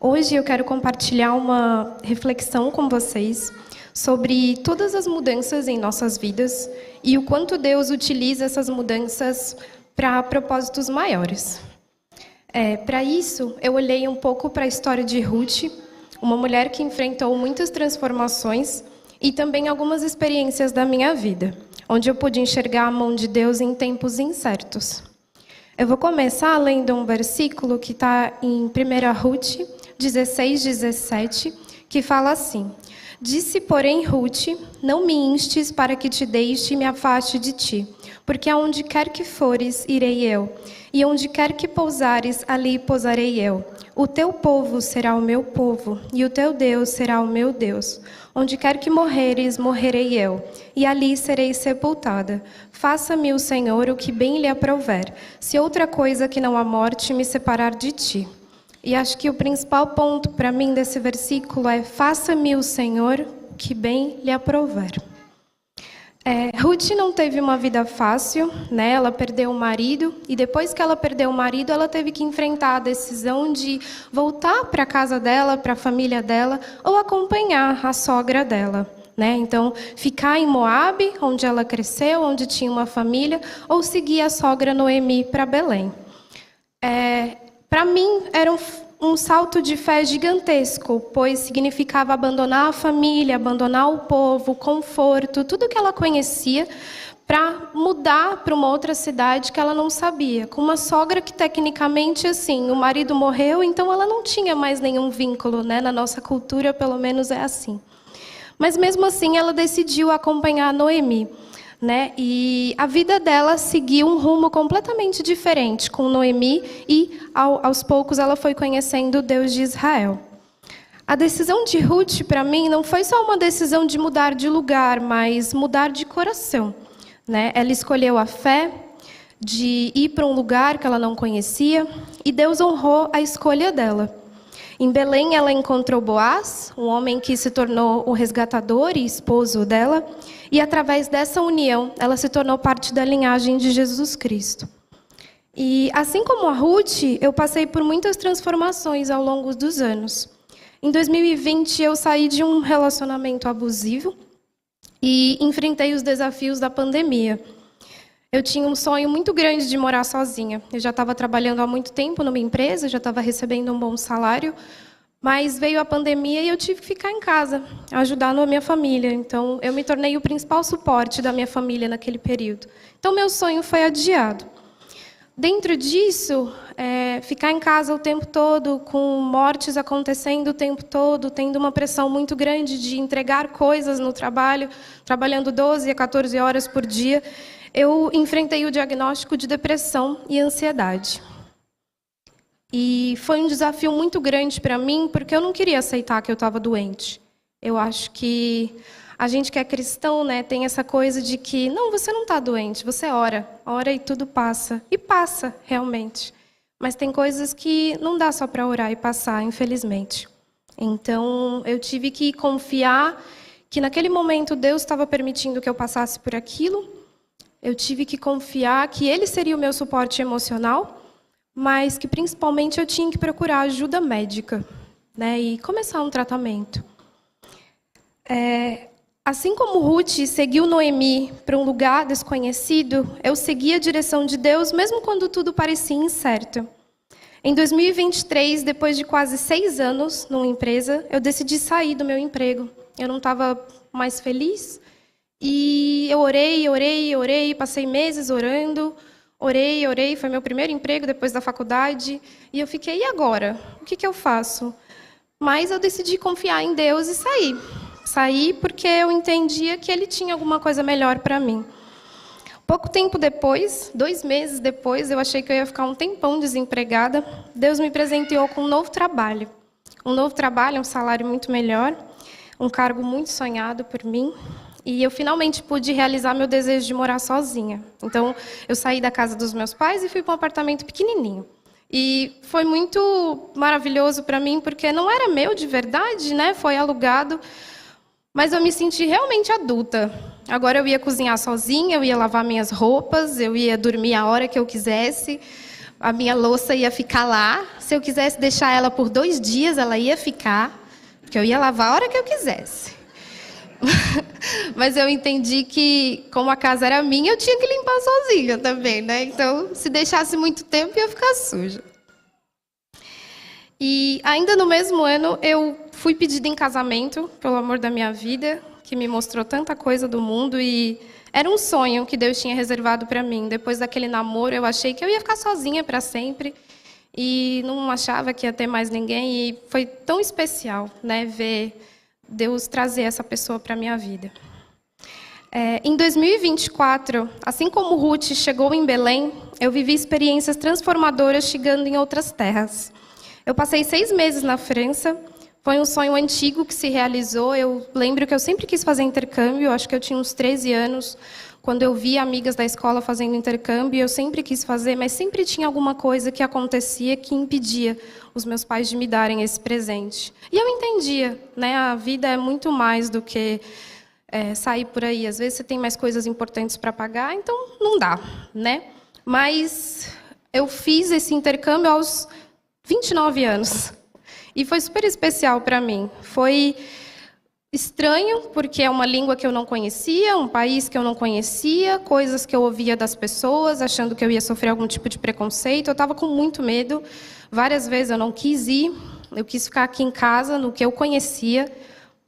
Hoje eu quero compartilhar uma reflexão com vocês sobre todas as mudanças em nossas vidas e o quanto Deus utiliza essas mudanças para propósitos maiores. Para isso, eu olhei um pouco para a história de Ruth, uma mulher que enfrentou muitas transformações e também algumas experiências da minha vida, onde eu pude enxergar a mão de Deus em tempos incertos. Eu vou começar lendo um versículo que está em 1 Ruth 16:17, que fala assim: Disse, porém, Ruth, não me instes para que te deixe e me afaste de ti, porque aonde quer que fores, irei eu, e onde quer que pousares, ali pousarei eu. O teu povo será o meu povo, e o teu Deus será o meu Deus. Onde quer que morreres, morrerei eu, e ali serei sepultada. Faça-me o Senhor o que bem lhe aprouver, se outra coisa que não a morte me separar de ti. E acho que o principal ponto para mim desse versículo é: faça-me o Senhor o que bem lhe aprouver. Ruth não teve uma vida fácil, né? Ela perdeu o marido, e depois que ela perdeu o marido, ela teve que enfrentar a decisão de voltar para a casa dela, para a família dela, ou acompanhar a sogra dela, né? Então, ficar em Moabe, onde ela cresceu, onde tinha uma família, ou seguir a sogra Noemi para Belém. Para mim, era um salto de fé gigantesco, pois significava abandonar a família, abandonar o povo, o conforto, tudo que ela conhecia, para mudar para uma outra cidade que ela não sabia. Com uma sogra que, tecnicamente, assim, o marido morreu, então ela não tinha mais nenhum vínculo, né? Na nossa cultura, pelo menos, é assim. Mas, mesmo assim, ela decidiu acompanhar a Noemi, né? E a vida dela seguiu um rumo completamente diferente com Noemi, e aos poucos ela foi conhecendo o Deus de Israel. A decisão de Ruth, para mim, não foi só uma decisão de mudar de lugar, mas mudar de coração, né? Ela escolheu a fé de ir para um lugar que ela não conhecia, e Deus honrou a escolha dela. Em Belém, ela encontrou Boaz, um homem que se tornou o resgatador e esposo dela, e através dessa união, ela se tornou parte da linhagem de Jesus Cristo. E assim como a Ruth, eu passei por muitas transformações ao longo dos anos. Em 2020, eu saí de um relacionamento abusivo e enfrentei os desafios da pandemia. Eu tinha um sonho muito grande de morar sozinha. Eu já estava trabalhando há muito tempo numa empresa, já estava recebendo um bom salário, mas veio a pandemia e eu tive que ficar em casa, ajudar a minha família. Então, eu me tornei o principal suporte da minha família naquele período. Então, meu sonho foi adiado. Dentro disso, ficar em casa o tempo todo, com mortes acontecendo o tempo todo, tendo uma pressão muito grande de entregar coisas no trabalho, trabalhando 12 a 14 horas por dia, eu enfrentei o diagnóstico de depressão e ansiedade. E foi um desafio muito grande para mim, porque eu não queria aceitar que eu estava doente. Eu acho que a gente que é cristão, né, tem essa coisa de que, não, você não está doente, você ora e tudo passa. E passa, realmente. Mas tem coisas que não dá só para orar e passar, infelizmente. Então, eu tive que confiar que naquele momento Deus estava permitindo que eu passasse por aquilo. Eu tive que confiar que Ele seria o meu suporte emocional, mas que principalmente eu tinha que procurar ajuda médica, né, e começar um tratamento. Assim como Ruth seguiu Noemi para um lugar desconhecido, eu segui a direção de Deus, mesmo quando tudo parecia incerto. Em 2023, depois de quase 6 anos numa empresa, eu decidi sair do meu emprego. Eu não estava mais feliz. E eu orei, passei meses orando, orei, foi meu primeiro emprego depois da faculdade, e eu fiquei, e agora? O que eu faço? Mas eu decidi confiar em Deus e saí. Saí porque eu entendia que Ele tinha alguma coisa melhor para mim. Pouco tempo depois, 2 meses depois, eu achei que eu ia ficar um tempão desempregada, Deus me presenteou com um novo trabalho. Um novo trabalho, um salário muito melhor, um cargo muito sonhado por mim. E eu finalmente pude realizar meu desejo de morar sozinha. Então, eu saí da casa dos meus pais e fui para um apartamento pequenininho. E foi muito maravilhoso para mim, porque não era meu de verdade, né? Foi alugado. Mas eu me senti realmente adulta. Agora eu ia cozinhar sozinha, eu ia lavar minhas roupas, eu ia dormir a hora que eu quisesse. a minha louça ia ficar lá. Se eu quisesse deixar ela por 2 dias, ela ia ficar, porque eu ia lavar a hora que eu quisesse. Mas eu entendi que, como a casa era minha, eu tinha que limpar sozinha também, né? Então, se deixasse muito tempo, ia ficar suja. E ainda no mesmo ano, eu fui pedida em casamento pelo amor da minha vida, que me mostrou tanta coisa do mundo, e era um sonho que Deus tinha reservado para mim. Depois daquele namoro, eu achei que eu ia ficar sozinha para sempre, e não achava que ia ter mais ninguém, e foi tão especial, né, ver Deus trazer essa pessoa para a minha vida. Em 2024, assim como Ruth chegou em Belém, eu vivi experiências transformadoras chegando em outras terras. Eu passei 6 meses na França, foi um sonho antigo que se realizou. Eu lembro que eu sempre quis fazer intercâmbio, acho que eu tinha uns 13 anos, quando eu via amigas da escola fazendo intercâmbio, eu sempre quis fazer, mas sempre tinha alguma coisa que acontecia que impedia os meus pais de me darem esse presente. E eu entendia, né? A vida é muito mais do que sair por aí. Às vezes você tem mais coisas importantes para pagar, então não dá, né? Mas eu fiz esse intercâmbio aos 29 anos. E foi super especial para mim. Foi estranho, porque é uma língua que eu não conhecia, um país que eu não conhecia, coisas que eu ouvia das pessoas, achando que eu ia sofrer algum tipo de preconceito. Eu estava com muito medo. Várias vezes eu não quis ir, eu quis ficar aqui em casa, no que eu conhecia.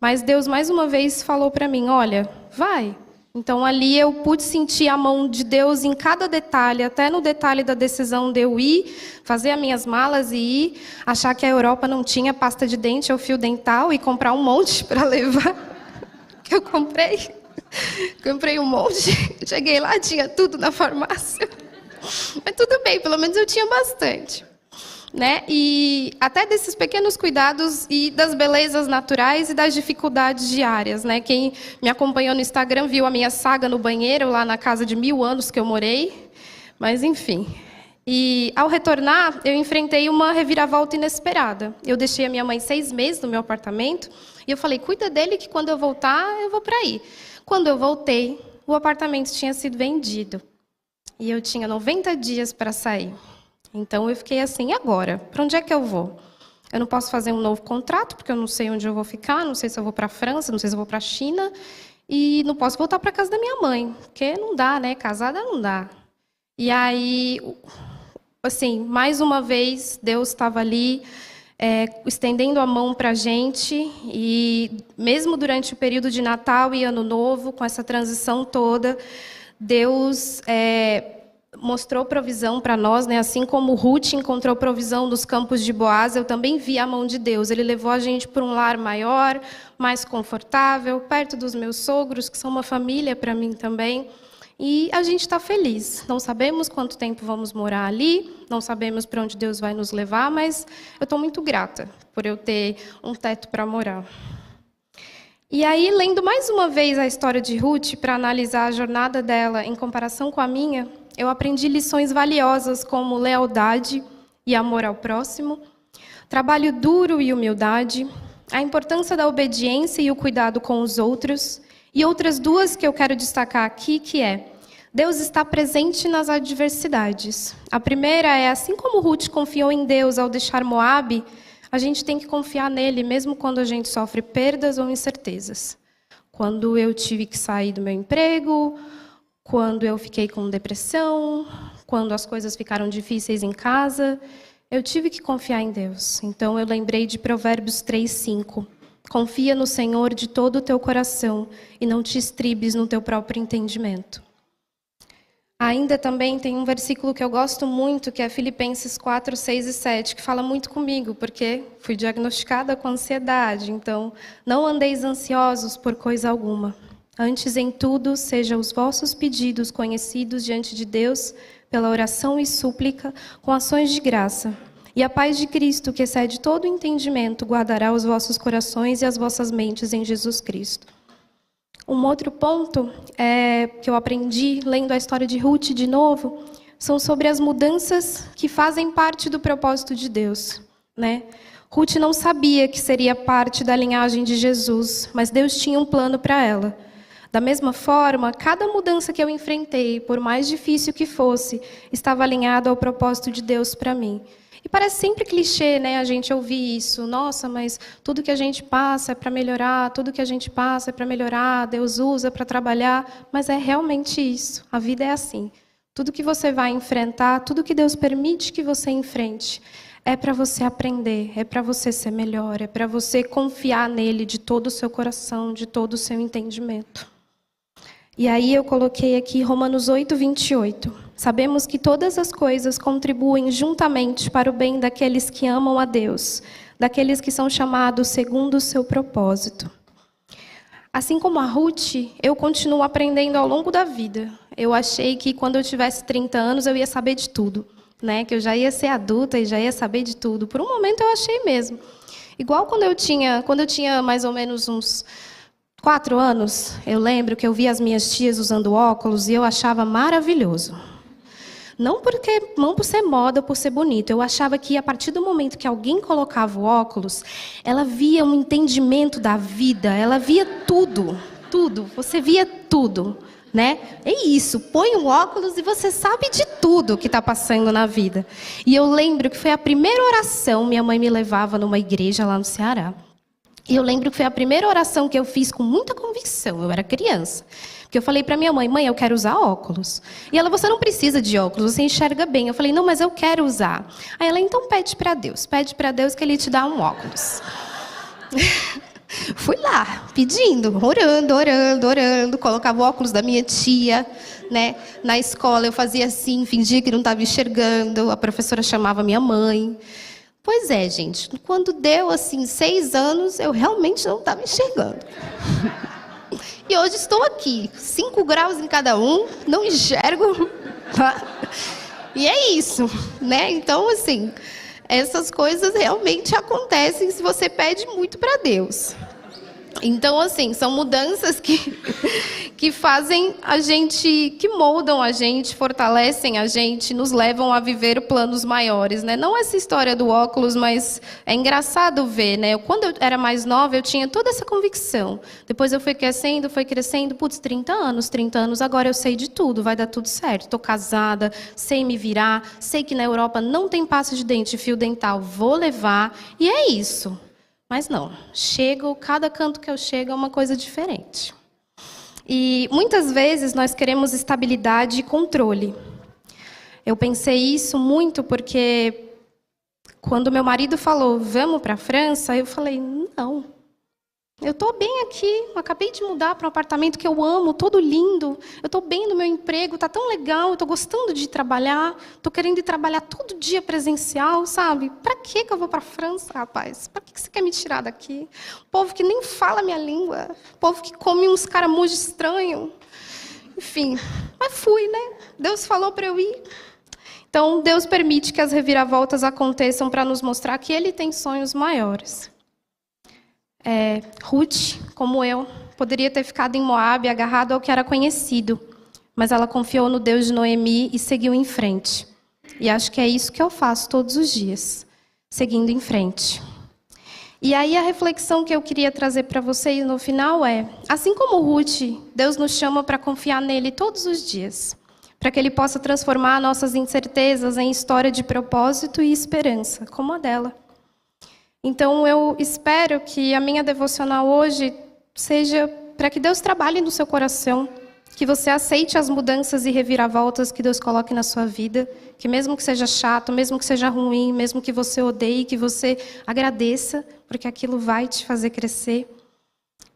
Mas Deus, mais uma vez, falou para mim, olha, vai. Então, ali eu pude sentir a mão de Deus em cada detalhe, até no detalhe da decisão de eu ir, fazer as minhas malas e ir, achar que a Europa não tinha pasta de dente ou fio dental e comprar um monte para levar. Eu comprei um monte. Cheguei lá, tinha tudo na farmácia. Mas tudo bem, pelo menos eu tinha bastante. Né? E até desses pequenos cuidados e das belezas naturais e das dificuldades diárias, né? Quem me acompanhou no Instagram viu a minha saga no banheiro, lá na casa de 1000 anos que eu morei. Mas, enfim. E, ao retornar, eu enfrentei uma reviravolta inesperada. Eu deixei a minha mãe 6 meses no meu apartamento e eu falei, cuida dele que quando eu voltar, eu vou para aí. Quando eu voltei, o apartamento tinha sido vendido. E eu tinha 90 dias para sair. Então, eu fiquei assim, e agora? Para onde é que eu vou? Eu não posso fazer um novo contrato, porque eu não sei onde eu vou ficar, não sei se eu vou para a França, não sei se eu vou para a China, e não posso voltar para a casa da minha mãe, porque não dá, né? Casada não dá. E aí, assim, mais uma vez, Deus estava ali, estendendo a mão para a gente, e mesmo durante o período de Natal e Ano Novo, com essa transição toda, Deus mostrou provisão para nós, né? Assim como Ruth encontrou provisão nos campos de Boaz, eu também vi a mão de Deus. Ele levou a gente para um lar maior, mais confortável, perto dos meus sogros, que são uma família para mim também. E a gente está feliz. Não sabemos quanto tempo vamos morar ali, não sabemos para onde Deus vai nos levar, mas eu estou muito grata por eu ter um teto para morar. E aí, lendo mais uma vez a história de Ruth, para analisar a jornada dela em comparação com a minha, eu aprendi lições valiosas como lealdade e amor ao próximo, trabalho duro e humildade, a importância da obediência e o cuidado com os outros, e outras 2 que eu quero destacar aqui, que Deus está presente nas adversidades. A primeira é, assim como Ruth confiou em Deus ao deixar Moabe, a gente tem que confiar nele, mesmo quando a gente sofre perdas ou incertezas. Quando eu tive que sair do meu emprego, quando eu fiquei com depressão, quando as coisas ficaram difíceis em casa, eu tive que confiar em Deus. Então, eu lembrei de Provérbios 3:5. Confia no Senhor de todo o teu coração e não te estribes no teu próprio entendimento. Ainda também tem um versículo que eu gosto muito, que é Filipenses 4, 6 e 7, que fala muito comigo, porque fui diagnosticada com ansiedade. Então, não andeis ansiosos por coisa alguma. Antes, em tudo, sejam os vossos pedidos conhecidos diante de Deus pela oração e súplica, com ações de graça. E a paz de Cristo, que excede todo entendimento, guardará os vossos corações e as vossas mentes em Jesus Cristo. Um outro ponto que eu aprendi, lendo a história de Ruth de novo, são sobre as mudanças que fazem parte do propósito de Deus, né? Ruth não sabia que seria parte da linhagem de Jesus, mas Deus tinha um plano para ela. Da mesma forma, cada mudança que eu enfrentei, por mais difícil que fosse, estava alinhado ao propósito de Deus para mim. E parece sempre clichê, né, a gente ouvir isso. Nossa, mas tudo que a gente passa é para melhorar, tudo que a gente passa é para melhorar, Deus usa para trabalhar. Mas é realmente isso, a vida é assim. Tudo que você vai enfrentar, tudo que Deus permite que você enfrente, é para você aprender, é para você ser melhor, é para você confiar nele de todo o seu coração, de todo o seu entendimento. E aí eu coloquei aqui Romanos 8, 28. Sabemos que todas as coisas contribuem juntamente para o bem daqueles que amam a Deus, daqueles que são chamados segundo o seu propósito. Assim como a Ruth, eu continuo aprendendo ao longo da vida. Eu achei que quando eu tivesse 30 anos eu ia saber de tudo, né? Que eu já ia ser adulta e já ia saber de tudo. Por um momento eu achei mesmo. Igual quando eu tinha mais ou menos uns 4 anos, eu lembro que eu via as minhas tias usando óculos e eu achava maravilhoso. Não por ser moda, por ser bonito. Eu achava que a partir do momento que alguém colocava o óculos, ela via um entendimento da vida, ela via tudo, tudo. Você via tudo, né? É isso, põe um óculos e você sabe de tudo que está passando na vida. E eu lembro que foi a primeira oração, minha mãe me levava numa igreja lá no Ceará. E eu lembro que foi a primeira oração que eu fiz com muita convicção, eu era criança. Porque eu falei para minha mãe, eu quero usar óculos. E ela, você não precisa de óculos, você enxerga bem. Eu falei, não, mas eu quero usar. Aí ela, então pede para Deus que Ele te dá um óculos. Fui lá, pedindo, orando, colocava o óculos da minha tia, né? Na escola eu fazia assim, fingia que não estava enxergando, a professora chamava minha mãe. Pois é, gente, quando deu assim 6 anos, eu realmente não estava enxergando. E hoje estou aqui, 5 graus em cada um, não enxergo. E é isso, né? Então, assim, essas coisas realmente acontecem se você pede muito para Deus. Então, assim, são mudanças que fazem a gente, que moldam a gente, fortalecem a gente, nos levam a viver planos maiores, né? Não essa história do óculos, mas é engraçado ver, né? Quando eu era mais nova, eu tinha toda essa convicção. Depois eu fui crescendo, putz, 30 anos, agora eu sei de tudo, vai dar tudo certo. Estou casada, sei me virar, sei que na Europa não tem pasta de dente, fio dental, vou levar, e é isso. Mas não, cada canto que eu chego é uma coisa diferente. E muitas vezes nós queremos estabilidade e controle. Eu pensei isso muito porque quando meu marido falou, vamos para a França, eu falei, não. Eu estou bem aqui, acabei de mudar para um apartamento que eu amo, todo lindo. Eu estou bem no meu emprego, está tão legal, eu estou gostando de trabalhar. Estou querendo ir trabalhar todo dia presencial, sabe? Para que eu vou para a França, rapaz? Para que você quer me tirar daqui? Povo que nem fala a minha língua, povo que come uns caramujos estranhos. Enfim, mas fui, né? Deus falou para eu ir. Então, Deus permite que as reviravoltas aconteçam para nos mostrar que Ele tem sonhos maiores. Ruth, como eu, poderia ter ficado em Moabe, agarrado ao que era conhecido, mas ela confiou no Deus de Noemi e seguiu em frente. E acho que é isso que eu faço todos os dias, seguindo em frente. E aí a reflexão que eu queria trazer para vocês no final é, assim como Ruth, Deus nos chama para confiar nele todos os dias, para que Ele possa transformar nossas incertezas em história de propósito e esperança, como a dela. Então, eu espero que a minha devocional hoje seja para que Deus trabalhe no seu coração, que você aceite as mudanças e reviravoltas que Deus coloque na sua vida, que mesmo que seja chato, mesmo que seja ruim, mesmo que você odeie, que você agradeça, porque aquilo vai te fazer crescer,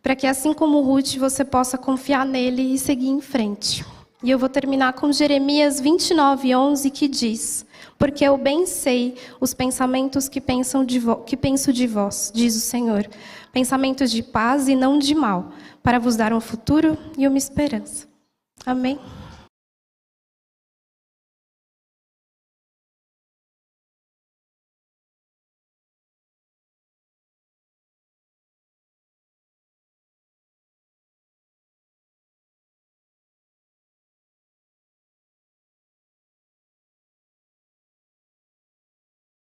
para que assim como Ruth, você possa confiar nele e seguir em frente. E eu vou terminar com Jeremias 29:11, que diz: porque eu bem sei os pensamentos que penso de vós, diz o Senhor, pensamentos de paz e não de mal, para vos dar um futuro e uma esperança. Amém?